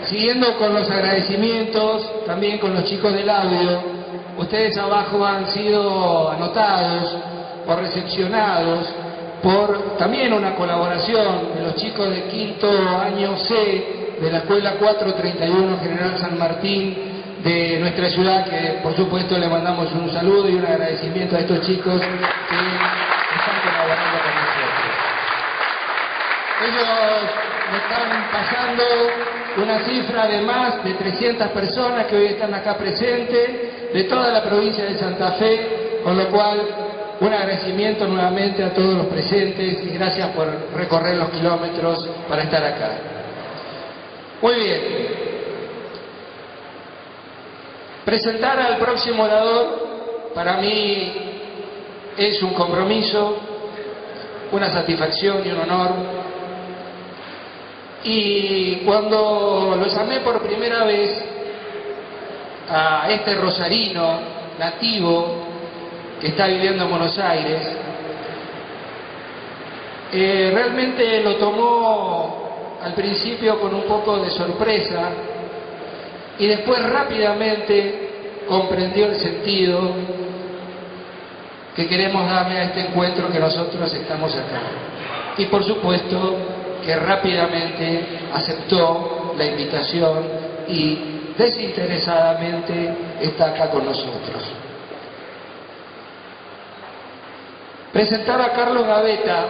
Siguiendo con los agradecimientos, también con los chicos del audio, ustedes abajo han sido anotados o recepcionados por también una colaboración de los chicos de quinto año C de la Escuela 431 General San Martín de nuestra ciudad, que por supuesto le mandamos un saludo y un agradecimiento a estos chicos que están colaborando con nosotros. Ellos me están pasando una cifra de más de 300 personas que hoy están acá presentes, de toda la provincia de Santa Fe, con lo cual un agradecimiento nuevamente a todos los presentes y gracias por recorrer los kilómetros para estar acá. Muy bien. Presentar al próximo orador para mí es un compromiso, una satisfacción y un honor. Y cuando lo llamé por primera vez a este rosarino nativo que está viviendo en Buenos Aires, realmente lo tomó al principio con un poco de sorpresa y después rápidamente comprendió el sentido que queremos darle a este encuentro que nosotros estamos acá. Y por supuesto que rápidamente aceptó la invitación y desinteresadamente está acá con nosotros. Presentar a Carlos Gavetta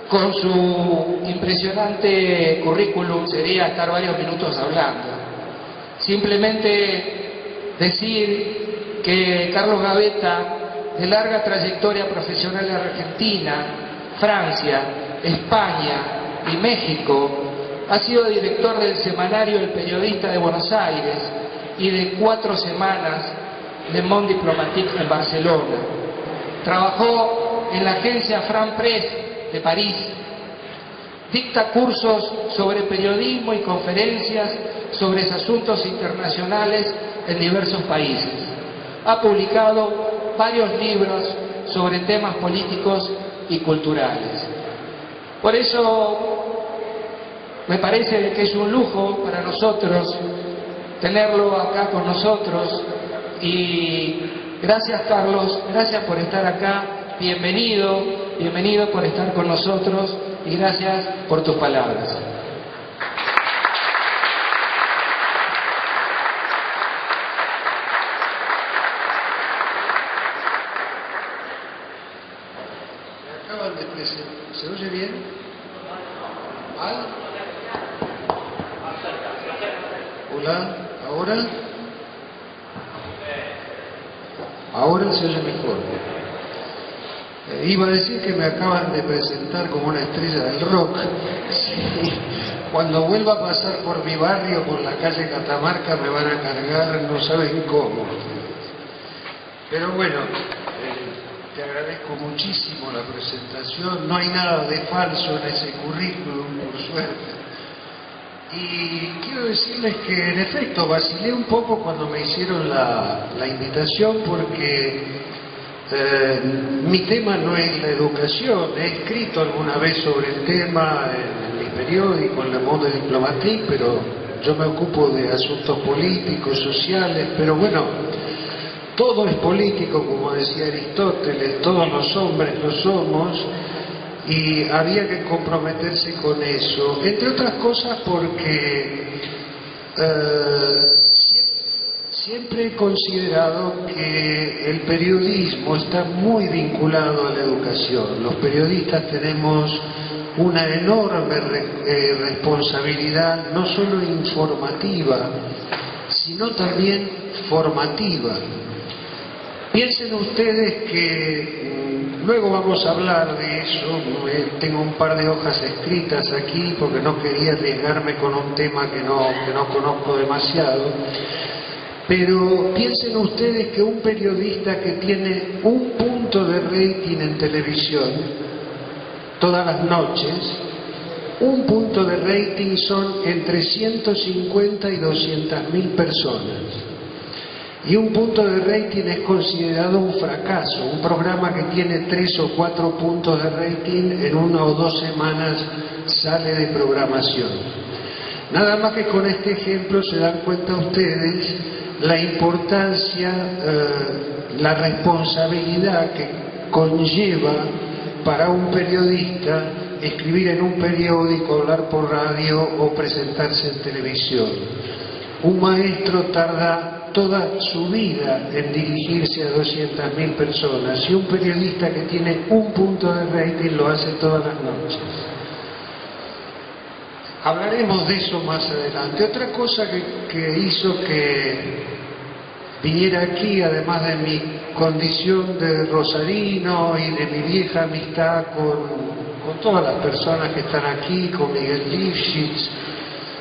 con su impresionante currículum sería estar varios minutos hablando. Simplemente decir que Carlos Gavetta, de larga trayectoria profesional en Argentina, Francia, España y México, ha sido director del semanario El Periodista de Buenos Aires y de 4 semanas Le Monde Diplomatique en Barcelona. Trabajó en la agencia France Presse de París. Dicta cursos sobre periodismo y conferencias sobre asuntos internacionales en diversos países. Ha publicado varios libros sobre temas políticos y culturales. Por eso me parece que es un lujo para nosotros tenerlo acá con nosotros y gracias, Carlos, gracias por estar acá, bienvenido por estar con nosotros y gracias por tus palabras. ¿Se oye bien? ¿Mal? Hola, ¿ahora? Ahora se oye mejor. Iba a decir que me acaban de presentar como una estrella del rock. Sí. Cuando vuelva a pasar por mi barrio, por la calle Catamarca, me van a cargar, no saben cómo. Pero bueno, te agradezco muchísimo la presentación, no hay nada de falso en ese currículum, por suerte. Y quiero decirles que en efecto vacilé un poco cuando me hicieron la invitación porque mi tema no es la educación. He escrito alguna vez sobre el tema en mi periódico, en Le Monde Diplomatique, pero yo me ocupo de asuntos políticos, sociales, pero bueno, todo es político, como decía Aristóteles, todos los hombres lo somos, y había que comprometerse con eso, entre otras cosas porque siempre he considerado que el periodismo está muy vinculado a la educación. Los periodistas tenemos una enorme responsabilidad, no solo informativa, sino también formativa. Piensen ustedes que luego vamos a hablar de eso. Tengo un par de hojas escritas aquí porque no quería arriesgarme con un tema que no conozco demasiado. Pero piensen ustedes que un periodista que tiene un punto de rating en televisión todas las noches, un punto de rating son entre 150 y 200.000 personas. Y un punto de rating es considerado un fracaso. Un programa que tiene 3 o 4 puntos de rating en 1 o 2 semanas sale de programación. Nada más que con este ejemplo se dan cuenta ustedes la importancia, la responsabilidad que conlleva para un periodista escribir en un periódico, hablar por radio o presentarse en televisión. Un maestro tarda toda su vida en dirigirse a 200.000 personas y un periodista que tiene un punto de rating lo hace todas las noches. Hablaremos de eso más adelante. Otra cosa que hizo que viniera aquí, además de mi condición de rosarino y de mi vieja amistad con todas las personas que están aquí, con Miguel Lifshitz,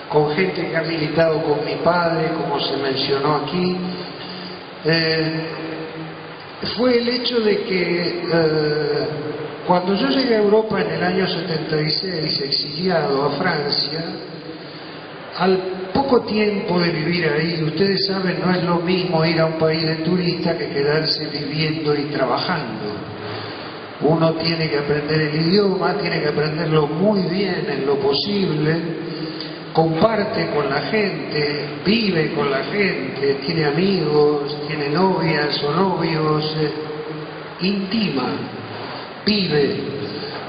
con gente que ha militado con mi padre, como se mencionó aquí, fue el hecho de que cuando yo llegué a Europa en el año 76, exiliado a Francia, al poco tiempo de vivir ahí, ustedes saben, no es lo mismo ir a un país de turista que quedarse viviendo y trabajando. Uno tiene que aprender el idioma, tiene que aprenderlo muy bien en lo posible, comparte con la gente, vive con la gente, tiene amigos, tiene novias o novios, intima, vive,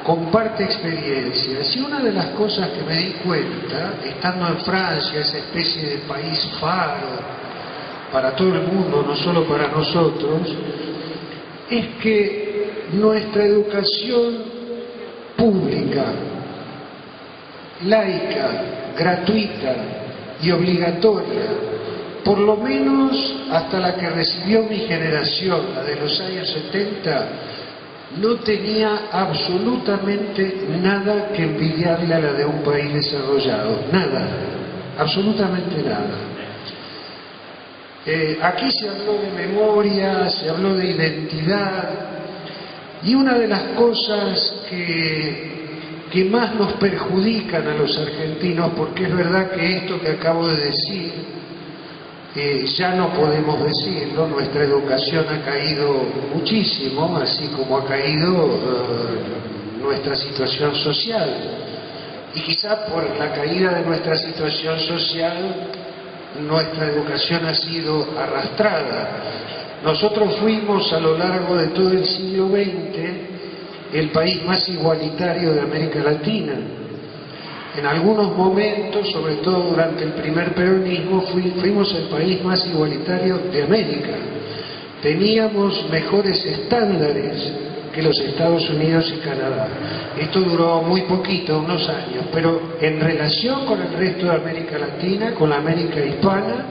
comparte experiencias. Y una de las cosas que me di cuenta, estando en Francia, esa especie de país faro para todo el mundo, no solo para nosotros, es que nuestra educación pública, laica, gratuita y obligatoria, por lo menos hasta la que recibió mi generación, la de los años 70, no tenía absolutamente nada que envidiarle a la de un país desarrollado, nada, absolutamente nada. Aquí se habló de memoria, se habló de identidad, y una de las cosas que más nos perjudican a los argentinos, porque es verdad que esto que acabo de decir, ya no podemos decirlo, nuestra educación ha caído muchísimo, así como ha caído nuestra situación social. Y quizá por la caída de nuestra situación social, nuestra educación ha sido arrastrada. Nosotros fuimos a lo largo de todo el siglo XX el país más igualitario de América Latina. En algunos momentos, sobre todo durante el primer peronismo, fuimos el país más igualitario de América. Teníamos mejores estándares que los Estados Unidos y Canadá. Esto duró muy poquito, unos años, pero en relación con el resto de América Latina, con la América hispana,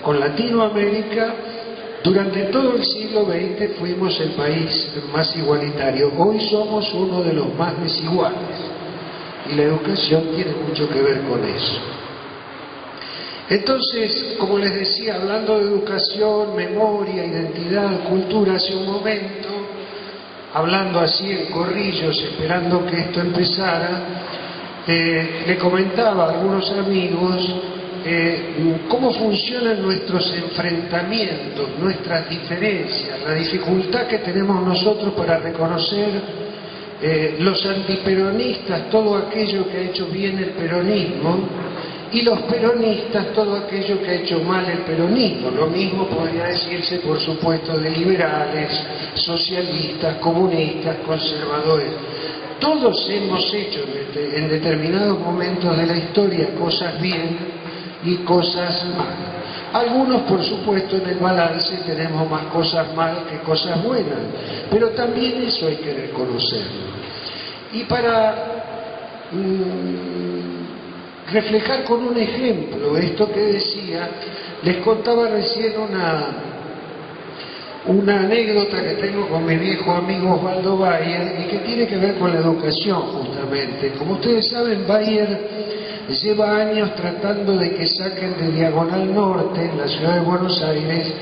con Latinoamérica, durante todo el siglo XX fuimos el país más igualitario. Hoy somos uno de los más desiguales. Y la educación tiene mucho que ver con eso. Entonces, como les decía, hablando de educación, memoria, identidad, cultura, hace un momento, hablando así en corrillos, esperando que esto empezara, le comentaba a algunos amigos cómo funcionan nuestros enfrentamientos, nuestras diferencias, la dificultad que tenemos nosotros para reconocer los antiperonistas, todo aquello que ha hecho bien el peronismo, y los peronistas, todo aquello que ha hecho mal el peronismo. Lo mismo podría decirse, por supuesto, de liberales, socialistas, comunistas, conservadores. Todos hemos hecho en determinados momentos de la historia cosas bien y cosas mal. Algunos, por supuesto, en el balance tenemos más cosas mal que cosas buenas, pero también eso hay que reconocerlo. Y para reflejar con un ejemplo esto que decía, les contaba recién una anécdota que tengo con mi viejo amigo Osvaldo Bayer y que tiene que ver con la educación justamente. Como ustedes saben, Bayer lleva años tratando de que saquen de Diagonal Norte, en la ciudad de Buenos Aires,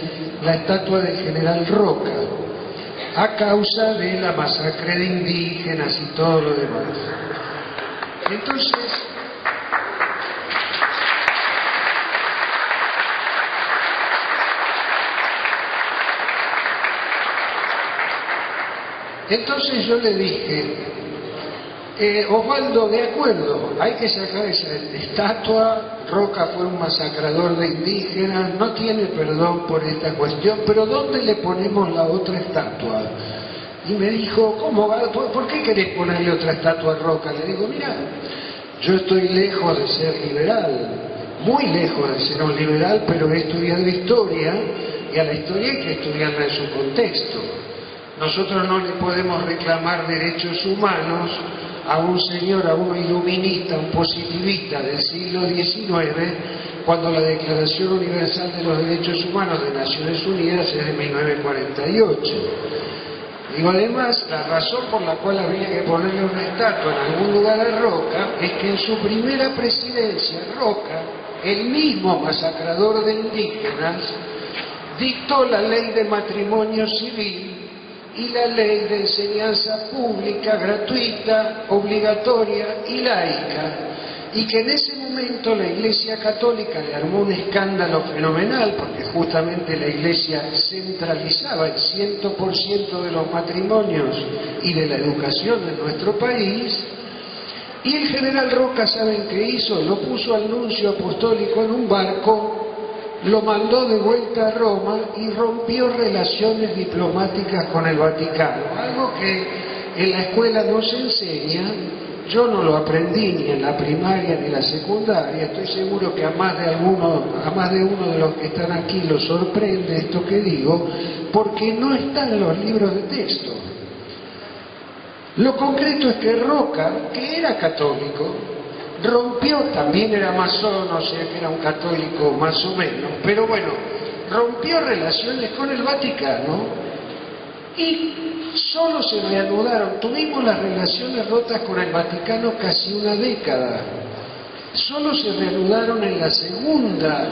la estatua del general Roca, a causa de la masacre de indígenas y todo lo demás. Entonces yo le dije, Osvaldo, de acuerdo, hay que sacar esa estatua. Roca fue un masacrador de indígenas, no tiene perdón por esta cuestión, pero ¿dónde le ponemos la otra estatua? Y me dijo, ¿cómo va? ¿Por qué querés ponerle otra estatua a Roca? Le digo, mira, yo estoy lejos de ser liberal, muy lejos de ser un liberal, pero he estudiado historia, y a la historia hay que estudiarla en su contexto. Nosotros no le podemos reclamar derechos humanos a un señor, a un iluminista, un positivista del siglo XIX, cuando la Declaración Universal de los Derechos Humanos de Naciones Unidas es de 1948. Digo, además, la razón por la cual habría que ponerle una estatua en algún lugar a Roca es que en su primera presidencia, Roca, el mismo masacrador de indígenas, dictó la ley de matrimonio civil y la ley de enseñanza pública, gratuita, obligatoria y laica, y que en ese momento la Iglesia Católica le armó un escándalo fenomenal, porque justamente la Iglesia centralizaba el 100% de los matrimonios y de la educación en nuestro país, y el general Roca, ¿saben qué hizo? Lo puso al nuncio apostólico en un barco, lo mandó de vuelta a Roma y rompió relaciones diplomáticas con el Vaticano, algo que en la escuela no se enseña. Yo no lo aprendí ni en la primaria ni en la secundaria. Estoy seguro que a más de uno de los que están aquí lo sorprende esto que digo, porque no está en los libros de texto. Lo concreto es que Roca, que era católico, rompió, también era masón, o sea que era un católico más o menos, pero bueno, rompió relaciones con el Vaticano y solo se reanudaron. Tuvimos las relaciones rotas con el Vaticano casi una década. Solo se reanudaron en la segunda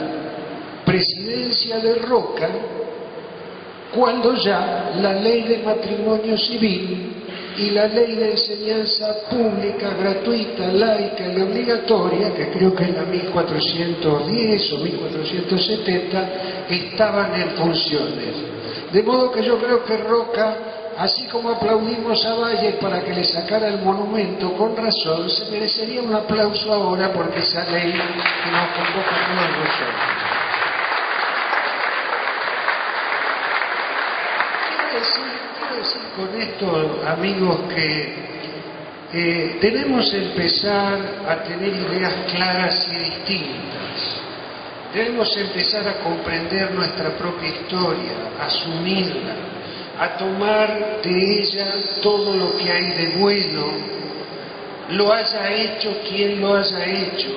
presidencia de Roca, cuando ya la ley de matrimonio civil y la ley de enseñanza pública, gratuita, laica y obligatoria, que creo que es la 1410 o 1470, estaban en funciones. De modo que yo creo que Roca, así como aplaudimos a Valle para que le sacara el monumento, con razón, se merecería un aplauso ahora porque esa ley que nos convoca a todos nosotros. Quiero decir con esto, amigos, que debemos empezar a tener ideas claras y distintas. Debemos empezar a comprender nuestra propia historia, a asumirla, a tomar de ella todo lo que hay de bueno, lo haya hecho quien lo haya hecho,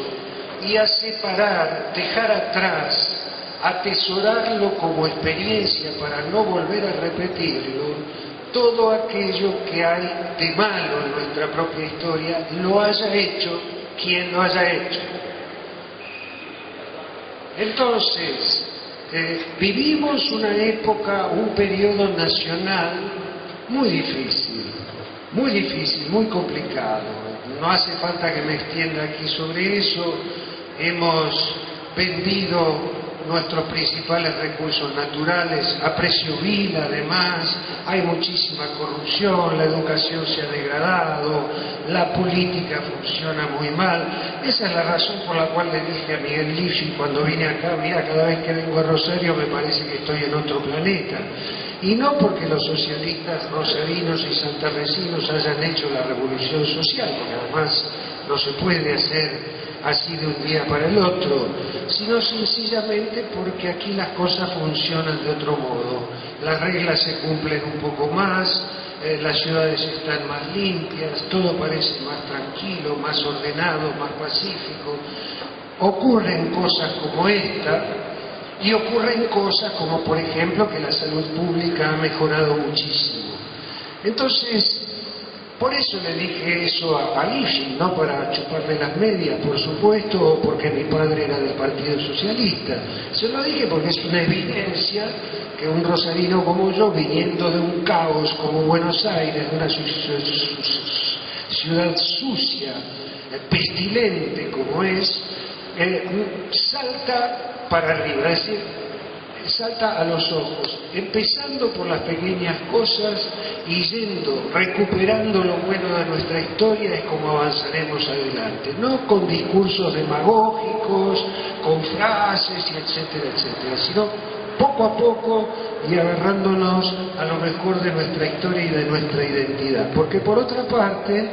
y a separar, dejar atrás, atesorarlo como experiencia para no volver a repetirlo, todo aquello que hay de malo en nuestra propia historia, lo haya hecho quien lo haya hecho. Entonces, vivimos una época, un periodo nacional muy difícil, muy complicado. No hace falta que me extienda aquí sobre eso. Hemos vendido nuestros principales recursos naturales a precio vil, además, hay muchísima corrupción, la educación se ha degradado, la política funciona muy mal. Esa es la razón por la cual le dije a Miguel Liffi cuando vine acá, mira, cada vez que vengo a Rosario me parece que estoy en otro planeta. Y no porque los socialistas rosarinos y santarrecinos hayan hecho la revolución social, porque además no se puede hacer así de un día para el otro, sino sencillamente porque aquí las cosas funcionan de otro modo. Las reglas se cumplen un poco más, las ciudades están más limpias, todo parece más tranquilo, más ordenado, más pacífico. Ocurren cosas como esta, y ocurren cosas como, por ejemplo, que la salud pública ha mejorado muchísimo. Entonces, por eso le dije eso a Liffi, no para chuparle las medias, por supuesto, o porque mi padre era del Partido Socialista. Se lo dije porque es una evidencia que un rosarino como yo, viniendo de un caos como Buenos Aires, de una ciudad sucia, pestilente como es, salta para arriba. Es decir, salta a los ojos, empezando por las pequeñas cosas y recuperando lo bueno de nuestra historia, es como avanzaremos adelante, no con discursos demagógicos, con frases y etcétera, etcétera, sino poco a poco y agarrándonos a lo mejor de nuestra historia y de nuestra identidad. Porque por otra parte,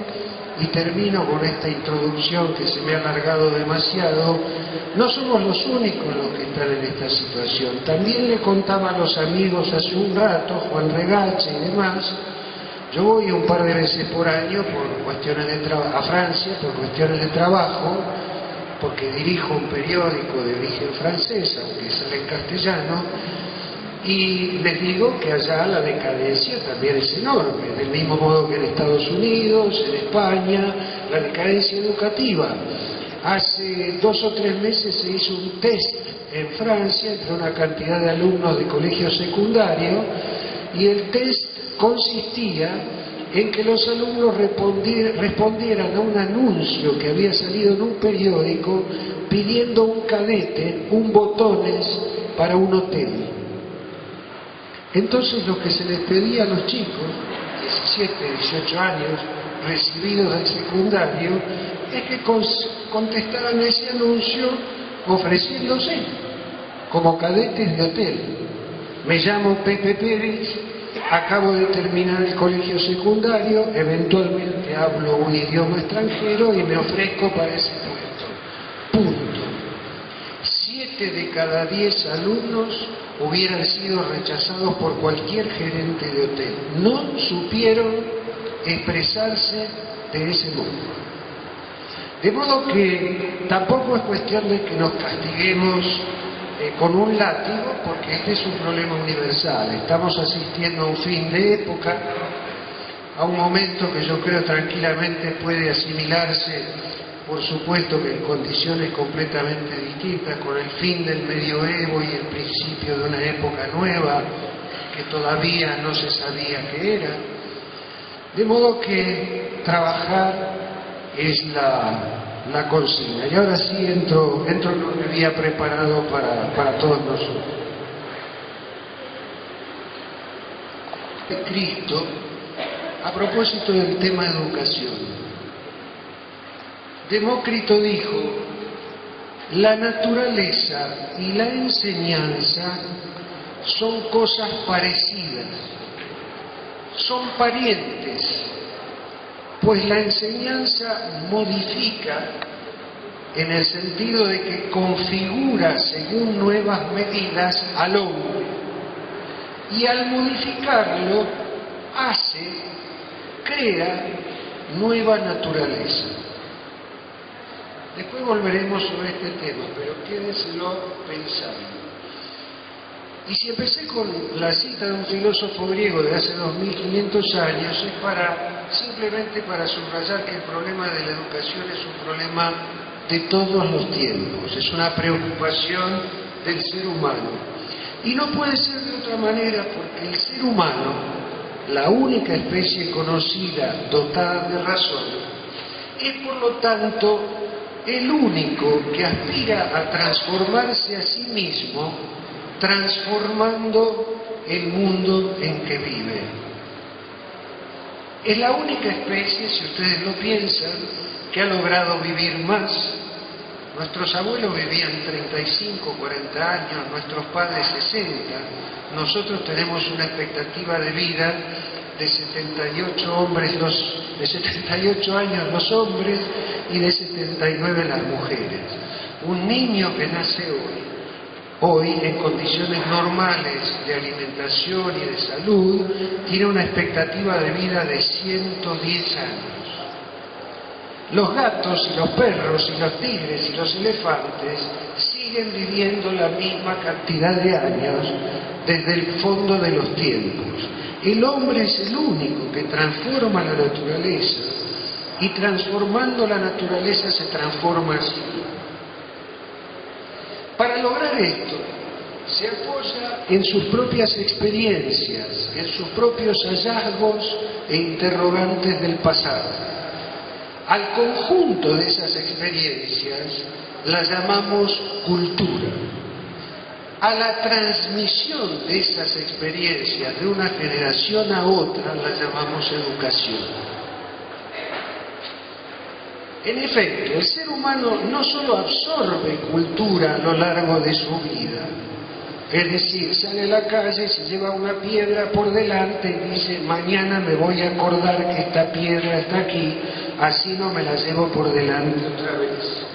y termino con esta introducción que se me ha alargado demasiado, no somos los únicos los que están en esta situación. También le contaba a los amigos hace un rato, Juan Regache y demás, yo voy un par de veces por año por cuestiones de a Francia, por cuestiones de trabajo, porque dirijo un periódico de origen francés, aunque sale en castellano, y les digo que allá la decadencia también es enorme, del mismo modo que en Estados Unidos, en España, la decadencia educativa. Hace 2 o 3 meses se hizo un test en Francia entre una cantidad de alumnos de colegio secundario, y el test consistía en que los alumnos respondieran a un anuncio que había salido en un periódico pidiendo un cadete, un botones para un hotel. Entonces lo que se les pedía a los chicos, 17, 18 años, recibidos del secundario, es que contestaran ese anuncio ofreciéndose como cadetes de hotel. Me llamo Pepe Pérez, acabo de terminar el colegio secundario, eventualmente hablo un idioma extranjero y me ofrezco para ese puesto. Punto. 7 de cada 10 alumnos hubieran sido rechazados por cualquier gerente de hotel. No supieron expresarse de ese modo. De modo que tampoco es cuestión de que nos castiguemos con un látigo, porque este es un problema universal. Estamos asistiendo a un fin de época, a un momento que yo creo tranquilamente puede asimilarse, por supuesto que en condiciones completamente distintas, con el fin del medioevo y el principio de una época nueva que todavía no se sabía qué era. De modo que trabajar es la consigna. Y ahora sí entro en lo que había preparado para todos nosotros. Cristo, a propósito del tema educación. Demócrito dijo: la naturaleza y la enseñanza son cosas parecidas, son parientes, pues la enseñanza modifica en el sentido de que configura según nuevas medidas al hombre, y al modificarlo crea nueva naturaleza. Después volveremos sobre este tema, pero quédenselo pensando. Y si empecé con la cita de un filósofo griego de hace 2500 años, es simplemente para subrayar que el problema de la educación es un problema de todos los tiempos, es una preocupación del ser humano. Y no puede ser de otra manera, porque el ser humano, la única especie conocida dotada de razón, es por lo tanto el único que aspira a transformarse a sí mismo, transformando el mundo en que vive. Es la única especie, si ustedes lo piensan, que ha logrado vivir más. Nuestros abuelos vivían 35, 40 años, nuestros padres 60. Nosotros tenemos una expectativa de vida de 78 años los hombres y de 79 las mujeres. Un niño que nace hoy en condiciones normales de alimentación y de salud, tiene una expectativa de vida de 110 años. Los gatos y los perros y los tigres y los elefantes siguen viviendo la misma cantidad de años desde el fondo de los tiempos. El hombre es el único que transforma la naturaleza, y transformando la naturaleza se transforma a sí mismo. Para lograr esto, se apoya en sus propias experiencias, en sus propios hallazgos e interrogantes del pasado. Al conjunto de esas experiencias la llamamos cultura. a la transmisión de esas experiencias de una generación a otra la llamamos educación. En efecto, el ser humano no solo absorbe cultura a lo largo de su vida, es decir, sale a la calle, se lleva una piedra por delante y dice, mañana me voy a acordar que esta piedra está aquí, así no me la llevo por delante otra vez.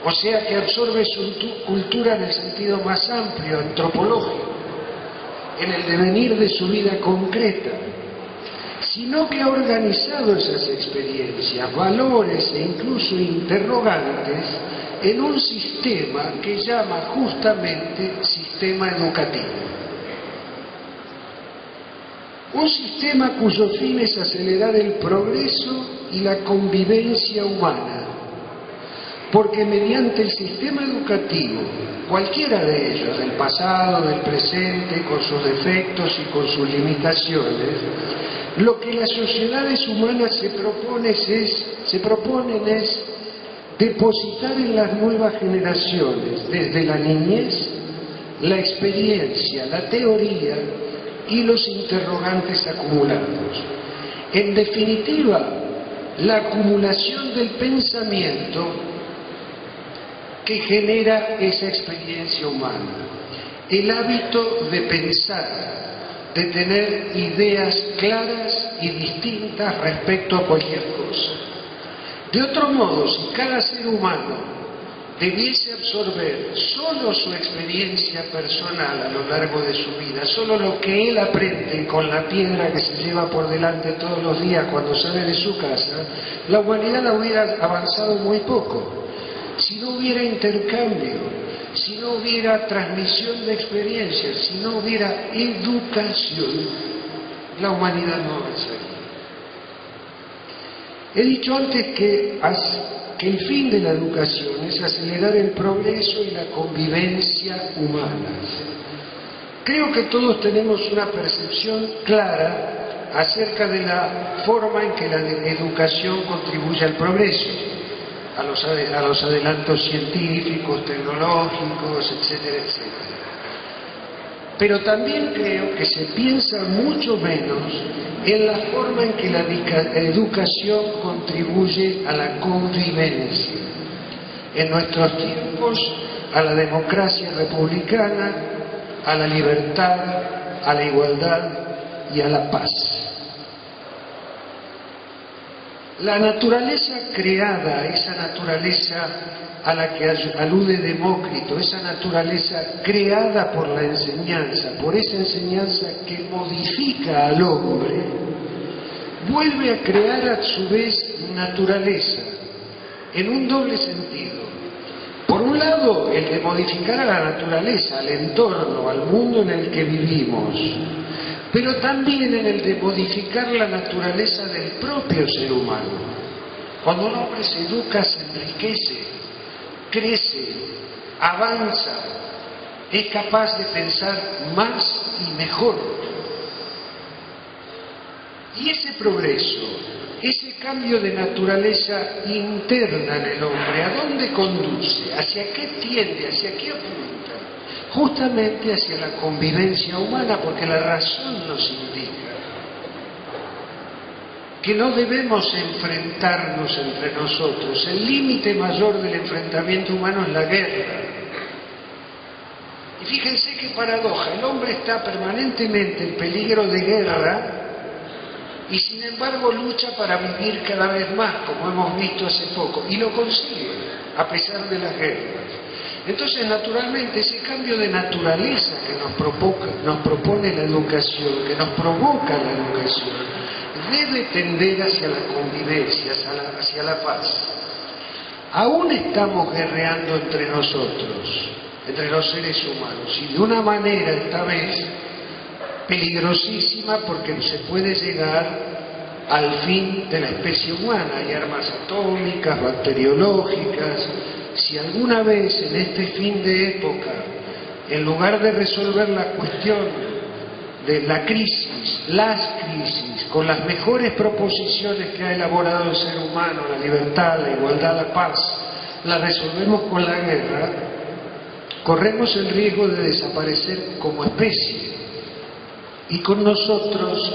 O sea que absorbe su cultura en el sentido más amplio, antropológico, en el devenir de su vida concreta, sino que ha organizado esas experiencias, valores e incluso interrogantes en un sistema que llama justamente sistema educativo. Un sistema cuyo fin es acelerar el progreso y la convivencia humana, porque mediante el sistema educativo, cualquiera de ellos, del pasado, del presente, con sus defectos y con sus limitaciones, lo que las sociedades humanas se proponen es depositar en las nuevas generaciones, desde la niñez, la experiencia, la teoría y los interrogantes acumulados. En definitiva, la acumulación del pensamiento que genera esa experiencia humana, el hábito de pensar, de tener ideas claras y distintas respecto a cualquier cosa. De otro modo, si cada ser humano debiese absorber solo su experiencia personal a lo largo de su vida, solo lo que él aprende con la piedra que se lleva por delante todos los días cuando sale de su casa, la humanidad hubiera avanzado muy poco. Si no hubiera intercambio, si no hubiera transmisión de experiencias, si no hubiera educación, la humanidad no avanzaría. He dicho antes que el fin de la educación es acelerar el progreso y la convivencia humana. Creo que todos tenemos una percepción clara acerca de la forma en que la educación contribuye al progreso, a los adelantos científicos, tecnológicos, etcétera, etcétera. Pero también creo que se piensa mucho menos en la forma en que la educación contribuye a la convivencia. En nuestros tiempos, a la democracia republicana, a la libertad, a la igualdad y a la paz. La naturaleza creada, esa naturaleza a la que alude Demócrito, esa naturaleza creada por la enseñanza, por esa enseñanza que modifica al hombre, vuelve a crear a su vez naturaleza, en un doble sentido. Por un lado, el de modificar a la naturaleza, al entorno, al mundo en el que vivimos, pero también en el de modificar la naturaleza del propio ser humano. Cuando un hombre se educa, se enriquece, crece, avanza, es capaz de pensar más y mejor. Y ese progreso, ese cambio de naturaleza interna en el hombre, ¿a dónde conduce? ¿Hacia qué tiende? ¿Hacia qué apunta? Justamente hacia la convivencia humana, porque la razón nos indica que no debemos enfrentarnos entre nosotros. El límite mayor del enfrentamiento humano es la guerra. Y fíjense qué paradoja, el hombre está permanentemente en peligro de guerra y sin embargo lucha para vivir cada vez más, como hemos visto hace poco, y lo consigue, a pesar de las guerras. Entonces, naturalmente, ese cambio de naturaleza que nos propone la educación, que nos provoca la educación, debe tender hacia la convivencia, hacia la paz. Aún estamos guerreando entre nosotros, entre los seres humanos, y de una manera, esta vez, peligrosísima, porque se puede llegar al fin de la especie humana. Hay armas atómicas, bacteriológicas. Si alguna vez en este fin de época, en lugar de resolver la cuestión de la crisis, las crisis, con las mejores proposiciones que ha elaborado el ser humano, la libertad, la igualdad, la paz, la resolvemos con la guerra, corremos el riesgo de desaparecer como especie, y con nosotros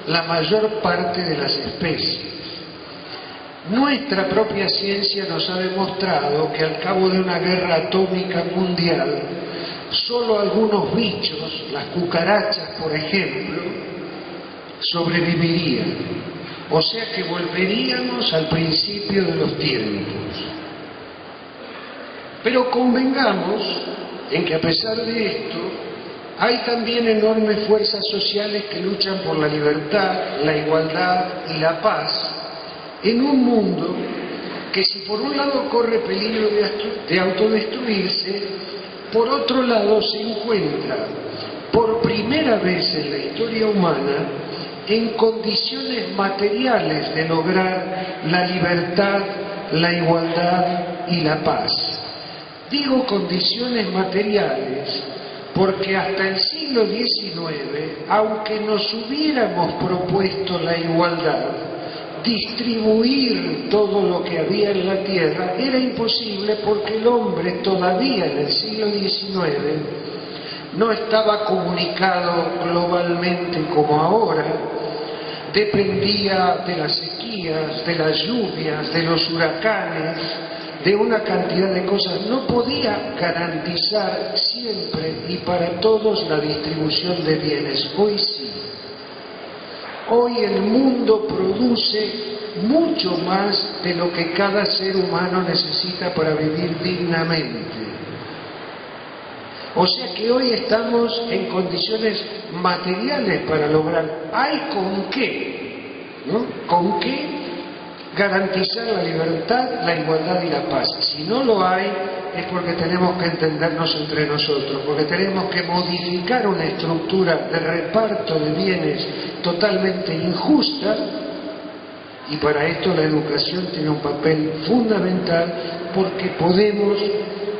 la mayor parte de las especies. Nuestra propia ciencia nos ha demostrado que al cabo de una guerra atómica mundial, solo algunos bichos, las cucarachas por ejemplo, sobrevivirían. O sea que volveríamos al principio de los tiempos. Pero convengamos en que a pesar de esto, hay también enormes fuerzas sociales que luchan por la libertad, la igualdad y la paz en un mundo que, si por un lado corre peligro de autodestruirse, por otro lado se encuentra por primera vez en la historia humana en condiciones materiales de lograr la libertad, la igualdad y la paz. Digo condiciones materiales porque hasta el siglo XIX, aunque nos hubiéramos propuesto la igualdad, distribuir todo lo que había en la tierra era imposible, porque el hombre todavía en el siglo XIX no estaba comunicado globalmente como ahora, dependía de las sequías, de las lluvias, de los huracanes, de una cantidad de cosas. No podía garantizar siempre y para todos la distribución de bienes. Hoy sí. Hoy el mundo produce mucho más de lo que cada ser humano necesita para vivir dignamente. O sea que hoy estamos en condiciones materiales para lograr. Hay con qué, ¿no? ¿Con qué garantizar la libertad, la igualdad y la paz? Si no lo hay, es porque tenemos que entendernos entre nosotros, porque tenemos que modificar una estructura de reparto de bienes totalmente injusta, y para esto la educación tiene un papel fundamental, porque podemos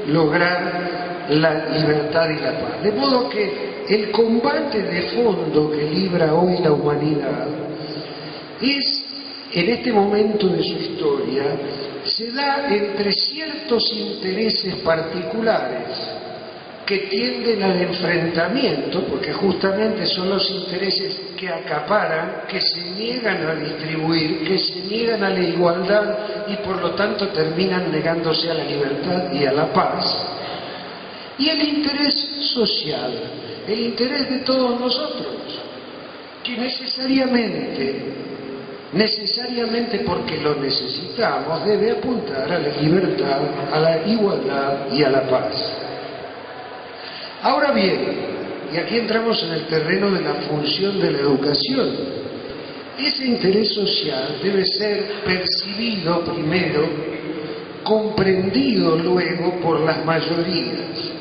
lograr la libertad y la paz. De modo que el combate de fondo que libra hoy la humanidad es, en este momento de su historia, se da entre ciertos intereses particulares que tienden al enfrentamiento, porque justamente son los intereses que acaparan, que se niegan a distribuir, que se niegan a la igualdad y por lo tanto terminan negándose a la libertad y a la paz. Y el interés social, el interés de todos nosotros, que necesariamente porque lo necesitamos, debe apuntar a la libertad, a la igualdad y a la paz. Ahora bien, y aquí entramos en el terreno de la función de la educación, ese interés social debe ser percibido primero, comprendido luego por las mayorías.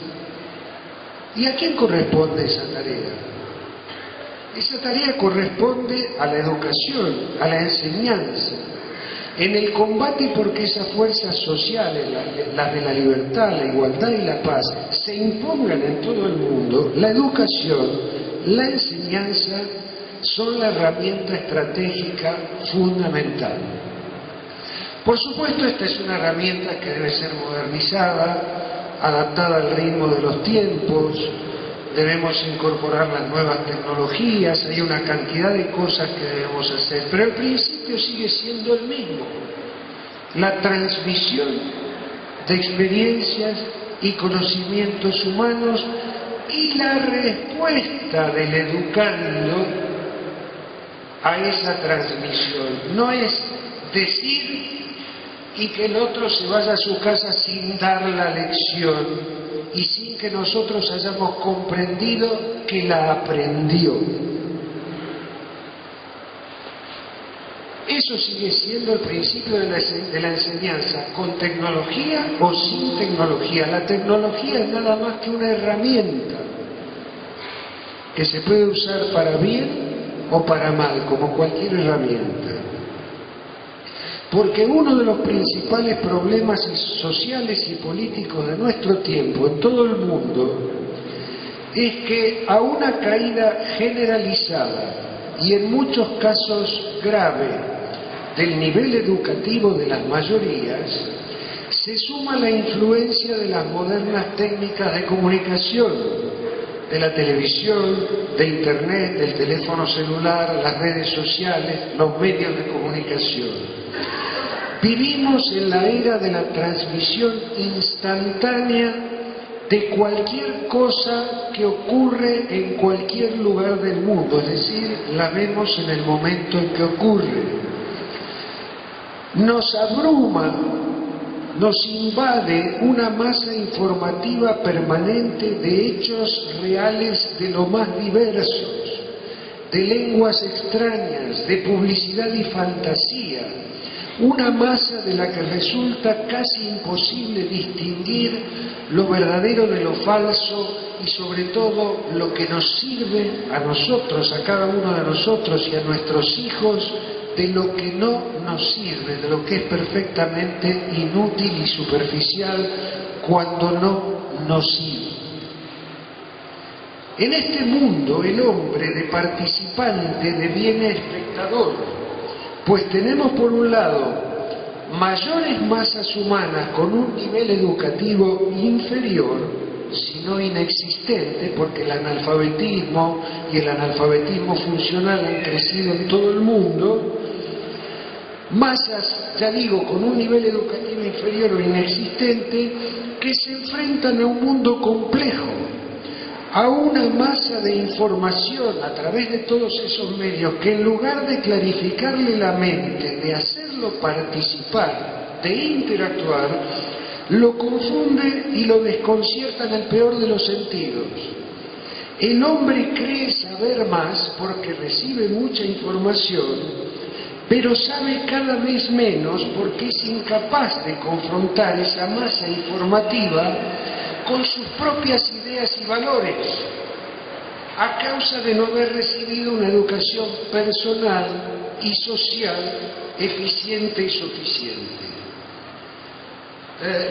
¿Y a quién corresponde esa tarea? Esa tarea corresponde a la educación, a la enseñanza. En el combate porque esas fuerzas sociales, las de la libertad, la igualdad y la paz, se impongan en todo el mundo, la educación, la enseñanza son la herramienta estratégica fundamental. Por supuesto, esta es una herramienta que debe ser modernizada, adaptada al ritmo de los tiempos. Debemos incorporar las nuevas tecnologías, hay una cantidad de cosas que debemos hacer, pero el principio sigue siendo el mismo: la transmisión de experiencias y conocimientos humanos y la respuesta del educando a esa transmisión. No es decir y que el otro se vaya a su casa sin dar la lección y sin que nosotros hayamos comprendido que la aprendió. Eso sigue siendo el principio de la enseñanza, con tecnología o sin tecnología. La tecnología es nada más que una herramienta que se puede usar para bien o para mal, como cualquier herramienta. Porque uno de los principales problemas sociales y políticos de nuestro tiempo en todo el mundo es que a una caída generalizada y en muchos casos grave del nivel educativo de las mayorías se suma la influencia de las modernas técnicas de comunicación, de la televisión, de Internet, del teléfono celular, las redes sociales, los medios de comunicación. Vivimos en la era de la transmisión instantánea de cualquier cosa que ocurre en cualquier lugar del mundo, es decir, la vemos en el momento en que ocurre. Nos abruma, nos invade una masa informativa permanente de hechos reales de lo más diversos, de lenguas extrañas, de publicidad y fantasía, una masa de la que resulta casi imposible distinguir lo verdadero de lo falso y sobre todo lo que nos sirve a nosotros, a cada uno de nosotros y a nuestros hijos, de lo que no nos sirve, de lo que es perfectamente inútil y superficial cuando no nos sirve. En este mundo el hombre de participante deviene espectador, pues tenemos por un lado mayores masas humanas con un nivel educativo inferior, si no inexistente, porque el analfabetismo y el analfabetismo funcional han crecido en todo el mundo, masas, ya digo, con un nivel educativo inferior o inexistente, que se enfrentan a un mundo complejo, a una masa de información a través de todos esos medios que en lugar de clarificarle la mente, de hacerlo participar, de interactuar, lo confunde y lo desconcierta en el peor de los sentidos. El hombre cree saber más porque recibe mucha información, pero sabe cada vez menos porque es incapaz de confrontar esa masa informativa con sus propias ideas y valores, a causa de no haber recibido una educación personal y social eficiente y suficiente.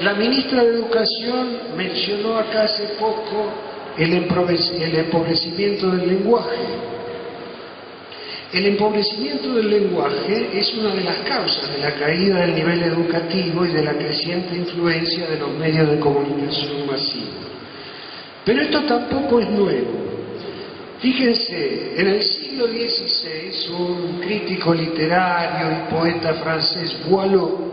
La ministra de Educación mencionó acá hace poco el empobrecimiento del lenguaje. El empobrecimiento del lenguaje es una de las causas de la caída del nivel educativo y de la creciente influencia de los medios de comunicación masivos. Pero esto tampoco es nuevo. Fíjense, en el siglo XVI, un crítico literario y poeta francés, Boileau,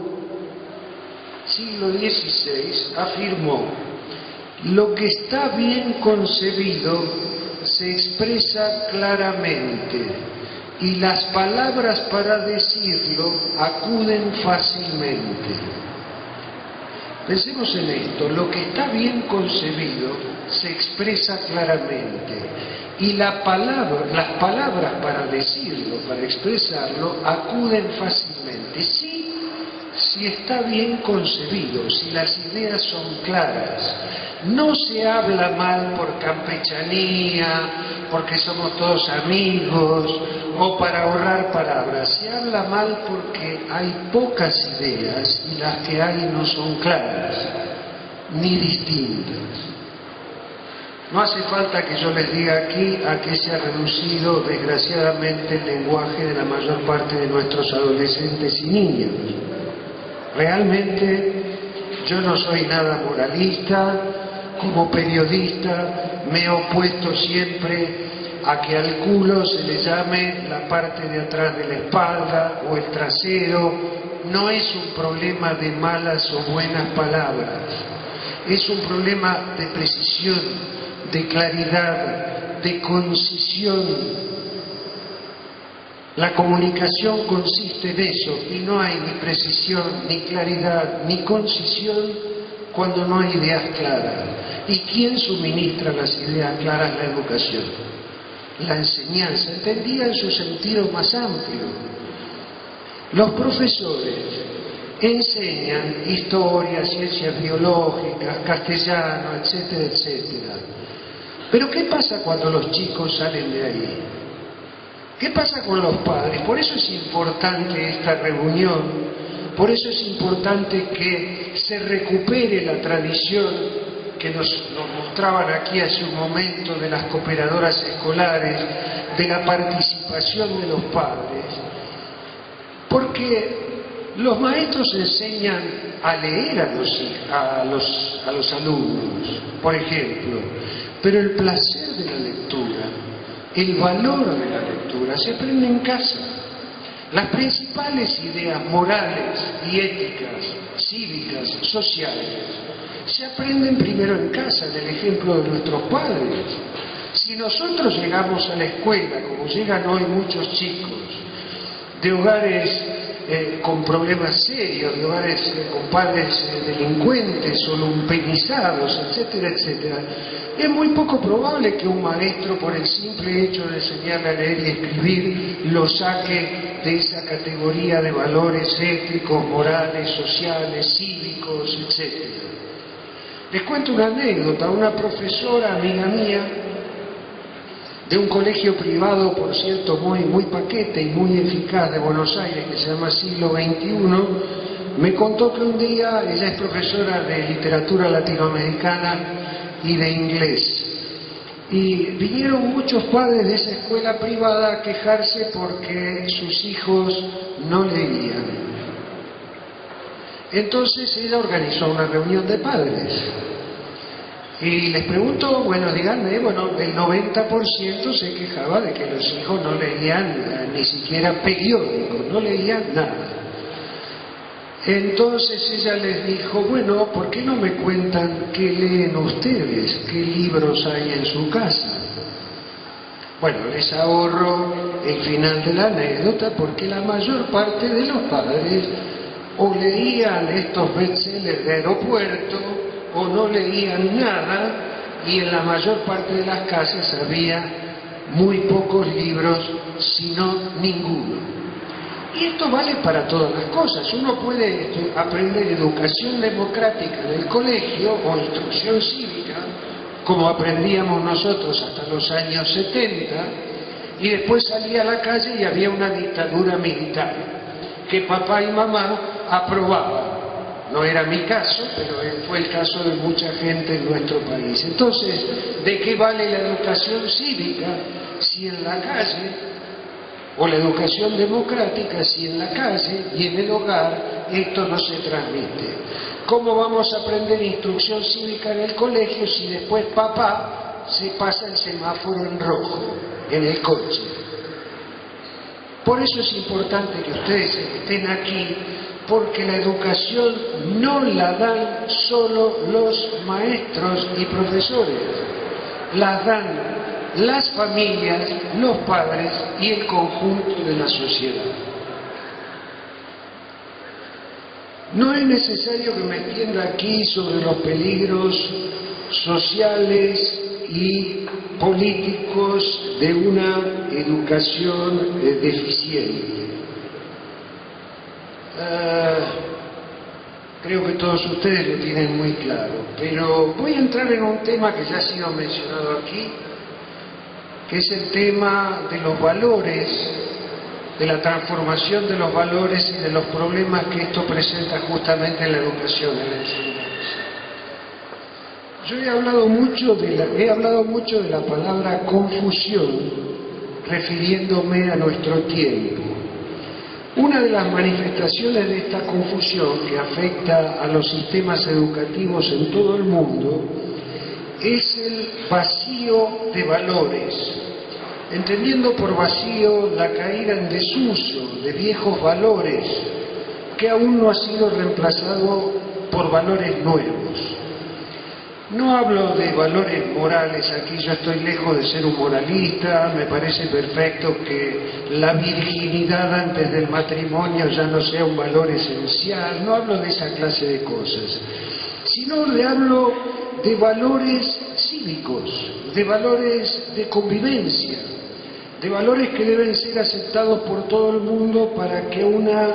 siglo XVI, afirmó: lo que está bien concebido se expresa claramente y las palabras para decirlo acuden fácilmente. Pensemos en esto: lo que está bien concebido se expresa claramente y las palabras para decirlo, para expresarlo, acuden fácilmente. Si está bien concebido, si las ideas son claras. No se habla mal por campechanía, porque somos todos amigos, o para ahorrar palabras. Se habla mal porque hay pocas ideas y las que hay no son claras, ni distintas. No hace falta que yo les diga aquí a qué se ha reducido desgraciadamente el lenguaje de la mayor parte de nuestros adolescentes y niños. Realmente yo no soy nada moralista. Como periodista me he opuesto siempre a que al culo se le llame la parte de atrás de la espalda o el trasero. No es un problema de malas o buenas palabras, es un problema de precisión, de claridad, de concisión. La comunicación consiste en eso, y no hay ni precisión, ni claridad, ni concisión cuando no hay ideas claras. ¿Y quién suministra las ideas claras? La educación, la enseñanza, entendida en su sentido más amplio. Los profesores enseñan historia, ciencias biológicas, castellano, etcétera, etcétera. Pero ¿qué pasa cuando los chicos salen de ahí? ¿Qué pasa con los padres? Por eso es importante esta reunión, por eso es importante que se recupere la tradición que nos mostraban aquí hace un momento de las cooperadoras escolares, de la participación de los padres, porque Los maestros enseñan a leer a los alumnos, por ejemplo, pero el placer de la lectura, el valor de la lectura, se aprende en casa. Las principales ideas morales y éticas, cívicas, sociales, se aprenden primero en casa, en el ejemplo de nuestros padres. Si nosotros llegamos a la escuela, como llegan hoy muchos chicos, de hogares con problemas serios, de hogares con padres delincuentes o lumpenizados, etcétera, etcétera, es muy poco probable que un maestro, por el simple hecho de enseñarle a leer y escribir, lo saque de esa categoría de valores éticos, morales, sociales, cívicos, etcétera. Les cuento una anécdota. Una profesora, amiga mía, de un colegio privado, por cierto, muy paquete y muy eficaz de Buenos Aires, que se llama Siglo XXI, me contó que un día, ella es profesora de literatura latinoamericana y de inglés, y vinieron muchos padres de esa escuela privada a quejarse porque sus hijos no leían. Entonces ella organizó una reunión de padres y les preguntó, bueno, díganme, bueno, el 90% se quejaba de que los hijos no leían ni siquiera periódicos, no leían nada. Entonces ella les dijo, bueno, ¿por qué no me cuentan qué leen ustedes? ¿Qué libros hay en su casa? Bueno, les ahorro el final de la anécdota porque la mayor parte de los padres o leían estos bestsellers de aeropuerto o no leían nada, y en la mayor parte de las casas había muy pocos libros, sino ninguno. Y esto vale para todas las cosas. Uno puede aprender educación democrática en el colegio o instrucción cívica, como aprendíamos nosotros hasta los años 70, y después salía a la calle y había una dictadura militar que papá y mamá aprobaban. No era mi caso, pero fue el caso de mucha gente en nuestro país. Entonces, ¿de qué vale la educación cívica si en la calle, o la educación democrática si en la calle y en el hogar esto no se transmite? ¿Cómo vamos a aprender instrucción cívica en el colegio si después papá se pasa el semáforo en rojo en el coche? Por eso es importante que ustedes estén aquí, porque la educación no la dan solo los maestros y profesores, las dan las familias, los padres y el conjunto de la sociedad. No es necesario que me extienda aquí sobre los peligros sociales y políticos de una educación deficiente. Creo que todos ustedes lo tienen muy claro, pero voy a entrar en un tema que ya ha sido mencionado aquí, que es el tema de los valores, de la transformación de los valores y de los problemas que esto presenta justamente en la educación, en la enseñanza. Yo he hablado mucho de la palabra confusión, refiriéndome a nuestro tiempo. Una de las manifestaciones de esta confusión que afecta a los sistemas educativos en todo el mundo es el vacío de valores, entendiendo por vacío la caída en desuso de viejos valores que aún no ha sido reemplazado por valores nuevos. No hablo de valores morales, aquí yo estoy lejos de ser un moralista, me parece perfecto que la virginidad antes del matrimonio ya no sea un valor esencial, no hablo de esa clase de cosas, sino le hablo de valores cívicos, de valores de convivencia, de valores que deben ser aceptados por todo el mundo para que una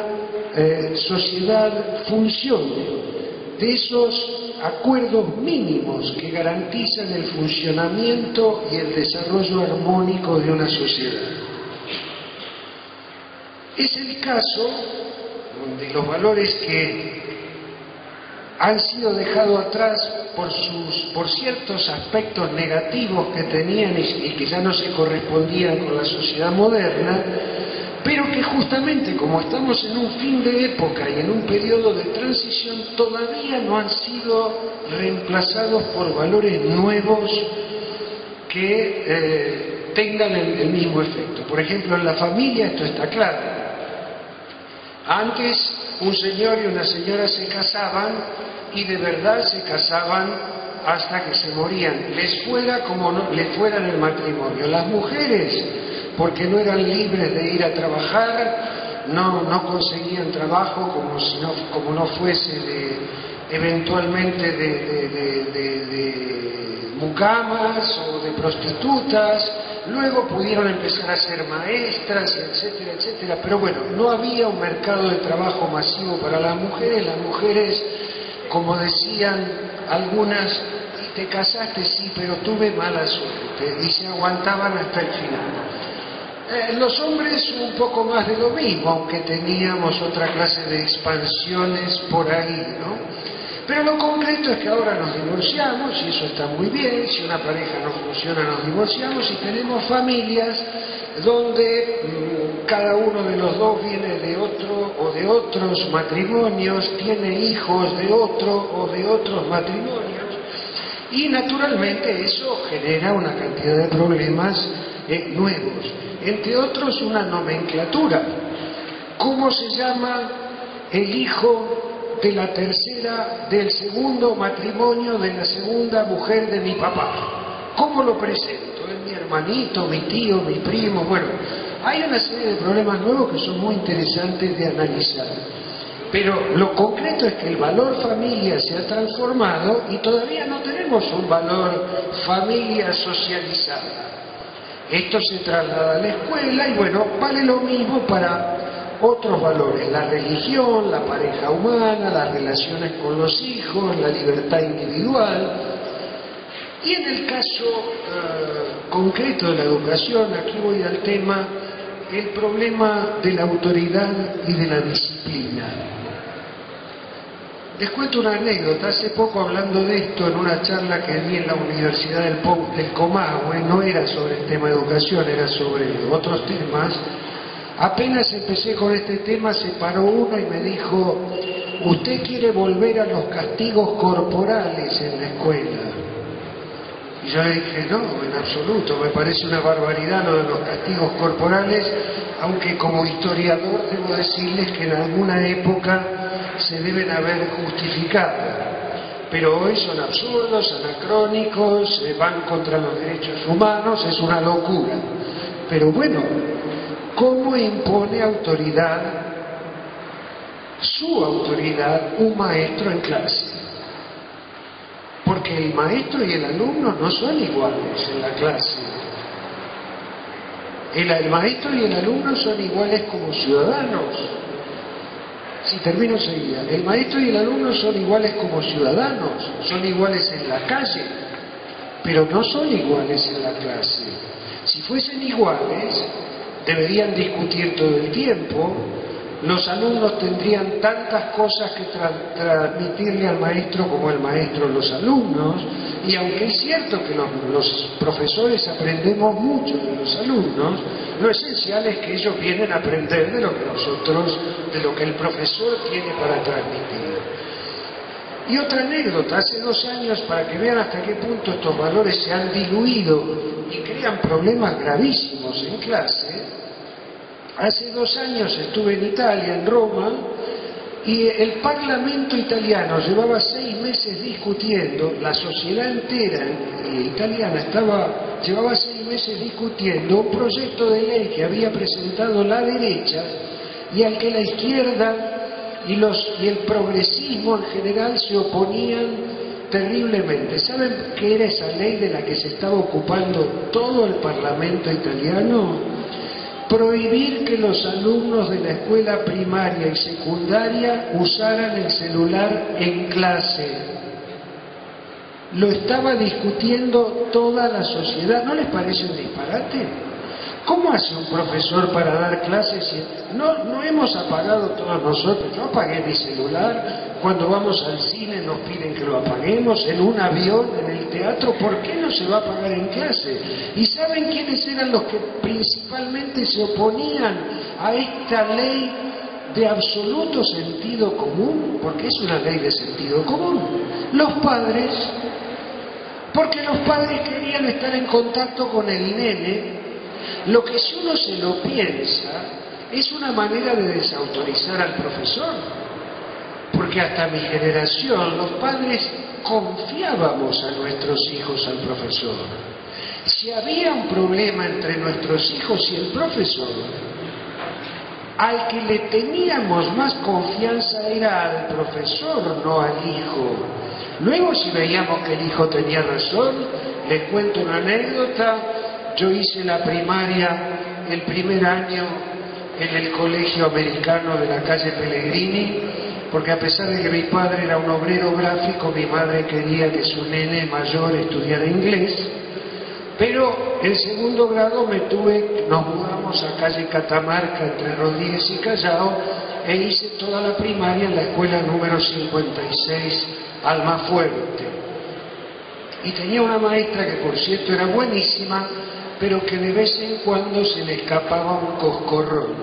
sociedad funcione, de esos acuerdos mínimos que garantizan el funcionamiento y el desarrollo armónico de una sociedad. Es el caso de los valores que han sido dejados atrás por ciertos aspectos negativos que tenían y que ya no se correspondían con la sociedad moderna, pero que justamente como estamos en un fin de época y en un periodo de transición, todavía no han sido reemplazados por valores nuevos que tengan el mismo efecto. Por ejemplo, en la familia esto está claro. Antes un señor y una señora se casaban y de verdad se casaban hasta que se morían, les fuera como no, les fuera en el matrimonio. Las mujeres, porque no eran libres de ir a trabajar, no conseguían trabajo como no fuese eventualmente de mucamas o de prostitutas. Luego pudieron empezar a ser maestras, etcétera, etcétera. Pero bueno, no había un mercado de trabajo masivo para las mujeres. Las mujeres, como decían algunas, te casaste, sí, pero tuve mala suerte, y se aguantaban hasta el final. Los hombres un poco más de lo mismo, aunque teníamos otra clase de expansiones por ahí, ¿no? Pero lo concreto es que ahora nos divorciamos, y eso está muy bien. Si una pareja no funciona, nos divorciamos, y tenemos familias donde cada uno de los dos viene de otro o de otros matrimonios, tiene hijos de otro o de otros matrimonios, y naturalmente eso genera una cantidad de problemas nuevos, entre otros una nomenclatura. ¿Cómo se llama el hijo de la tercera, del segundo matrimonio de la segunda mujer de mi papá? ¿Cómo lo presento? ¿Es mi hermanito, mi tío, mi primo? Bueno, hay una serie de problemas nuevos que son muy interesantes de analizar. Pero lo concreto es que el valor familia se ha transformado y todavía no tenemos un valor familia socializada. Esto se traslada a la escuela y bueno, vale lo mismo para otros valores: la religión, la pareja humana, las relaciones con los hijos, la libertad individual. Y en el caso concreto de la educación, aquí voy al tema, el problema de la autoridad y de la disciplina. Les cuento una anécdota. Hace poco, hablando de esto en una charla que di en la Universidad del Comahue, no era sobre el tema de educación, era sobre otros temas. Apenas empecé con este tema, se paró uno y me dijo: ¿usted quiere volver a los castigos corporales en la escuela? Y yo le dije: no, en absoluto, me parece una barbaridad lo de los castigos corporales, aunque como historiador debo decirles que en alguna época se deben haber justificado, pero hoy son absurdos, anacrónicos, van contra los derechos humanos, es una locura. Pero bueno, ¿cómo impone autoridad, su autoridad, un maestro en clase? Porque el maestro y el alumno no son iguales en la clase. El maestro y el alumno son iguales como ciudadanos. Si termino enseguida. El maestro y el alumno son iguales como ciudadanos, son iguales en la calle, pero no son iguales en la clase. Si fuesen iguales, deberían discutir todo el tiempo, los alumnos tendrían tantas cosas que transmitirle al maestro como el maestro a los alumnos, y aunque es cierto que los profesores aprendemos mucho de los alumnos, lo esencial es que ellos vienen a aprender de lo que nosotros, de lo que el profesor tiene para transmitir. Y otra anécdota: hace 2 años, para que vean hasta qué punto estos valores se han diluido y crean problemas gravísimos en clase, hace 2 años estuve en Italia, en Roma, y el Parlamento italiano llevaba 6 meses discutiendo, la sociedad entera italiana llevaba 6 meses discutiendo un proyecto de ley que había presentado la derecha y al que la izquierda y el progresismo en general se oponían terriblemente. ¿Saben qué era esa ley de la que se estaba ocupando todo el Parlamento italiano? Prohibir que los alumnos de la escuela primaria y secundaria usaran el celular en clase. Lo estaba discutiendo toda la sociedad. ¿No les parece un disparate? ¿Cómo hace un profesor para dar clases? No hemos apagado todos nosotros. Yo apagué mi celular Cuando vamos al cine nos piden que lo apaguemos, en un avión, en el teatro, ¿por qué no se va a apagar en clase? ¿Y saben quiénes eran los que principalmente se oponían a esta ley de absoluto sentido común? Porque es una ley de sentido común. Los padres, porque los padres querían estar en contacto con el nene, lo que si uno se lo piensa, es una manera de desautorizar al profesor. Porque hasta mi generación, los padres confiábamos a nuestros hijos al profesor. Si había un problema entre nuestros hijos y el profesor, al que le teníamos más confianza era al profesor, no al hijo. Luego, si veíamos que el hijo tenía razón, les cuento una anécdota. Yo hice la primaria el primer año en el colegio americano de la calle Pellegrini, porque a pesar de que mi padre era un obrero gráfico, mi madre quería que su nene mayor estudiara inglés. Pero en segundo grado nos mudamos a calle Catamarca, entre Rodríguez y Callao, e hice toda la primaria en la escuela número 56, Almafuerte. Y tenía una maestra que, por cierto, era buenísima, pero que de vez en cuando se le escapaba un coscorrón.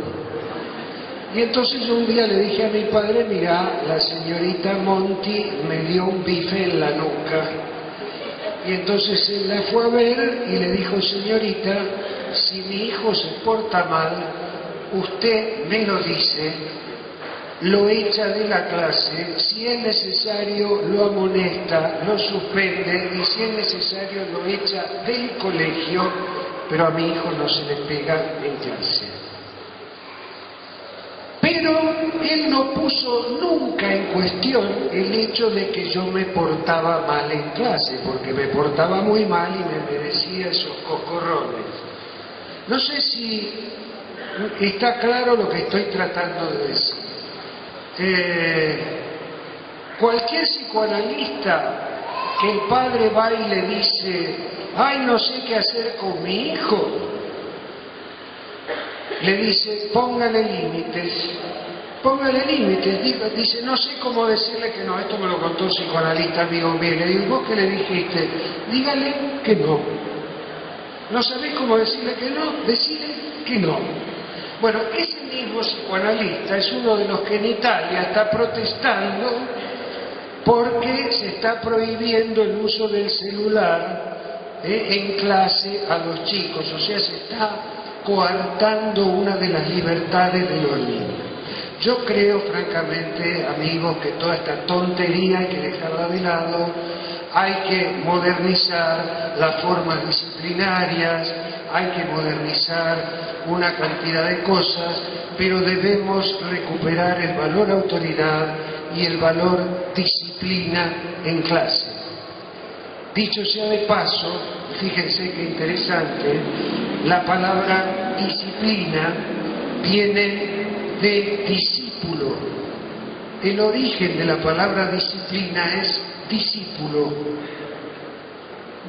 Y entonces un día le dije a mi padre: mira, la señorita Monti me dio un bife en la nuca. Y entonces él la fue a ver y le dijo: señorita, si mi hijo se porta mal, usted me lo dice, lo echa de la clase, si es necesario lo amonesta, lo suspende, y si es necesario lo echa del colegio, pero a mi hijo no se le pega en clase. Pero él no puso nunca en cuestión el hecho de que yo me portaba mal en clase, porque me portaba muy mal y me merecía esos coscorrones. No sé si está claro lo que estoy tratando de decir. Cualquier psicoanalista que el padre va y le dice: ay, no sé qué hacer con mi hijo, le dice: póngale límites, dice: no sé cómo decirle que no. Esto me lo contó un psicoanalista amigo mío. Le digo: ¿vos qué le dijiste? Dígale que no. ¿No sabés cómo decirle que no? Decile que no. Bueno, ese mismo psicoanalista es uno de los que en Italia está protestando porque se está prohibiendo el uso del celular en clase a los chicos. O sea, se está coartando una de las libertades de los niños. Yo creo, francamente, amigos, que toda esta tontería hay que dejarla de lado. Hay que modernizar las formas disciplinarias, hay que modernizar una cantidad de cosas, pero debemos recuperar el valor autoridad y el valor disciplina en clase. Dicho sea de paso, fíjense qué interesante, la palabra disciplina viene de discípulo. El origen de la palabra disciplina es discípulo.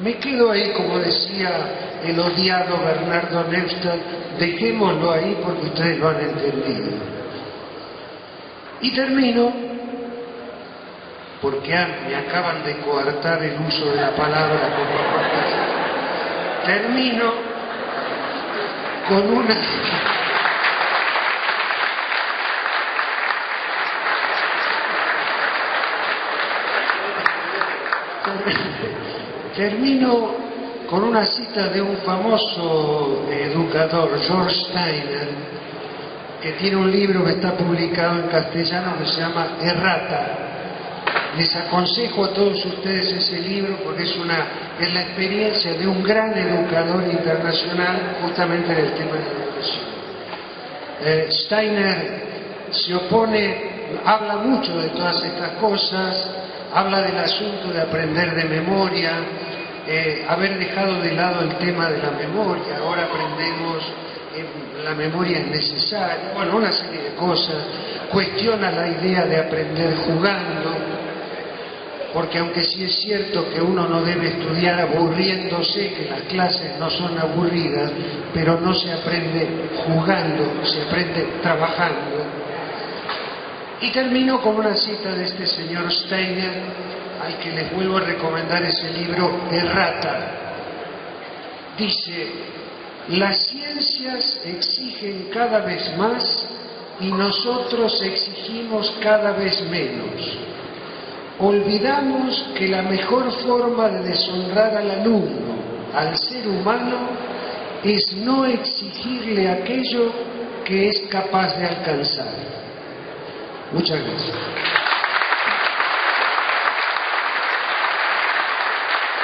Me quedo ahí, como decía el odiado Bernardo Neustadt, dejémoslo ahí porque ustedes lo han entendido. Y termino, porque me acaban de coartar el uso de la palabra como termino con una... Termino con una cita de un famoso educador, George Steiner, que tiene un libro que está publicado en castellano que se llama Errata. Les aconsejo a todos ustedes ese libro porque es la experiencia de un gran educador internacional justamente en el tema de la educación. Steiner se opone, habla mucho de todas estas cosas, habla del asunto de aprender de memoria, haber dejado de lado el tema de la memoria, ahora aprendemos, la memoria es necesaria, bueno, una serie de cosas, cuestiona la idea de aprender jugando, porque aunque sí es cierto que uno no debe estudiar aburriéndose, que las clases no son aburridas, pero no se aprende jugando, se aprende trabajando. Y termino con una cita de este señor Steiner, al que les vuelvo a recomendar ese libro, Errata. Dice: las ciencias exigen cada vez más y nosotros exigimos cada vez menos. Olvidamos que la mejor forma de deshonrar al alumno, al ser humano, es no exigirle aquello que es capaz de alcanzar. Muchas gracias.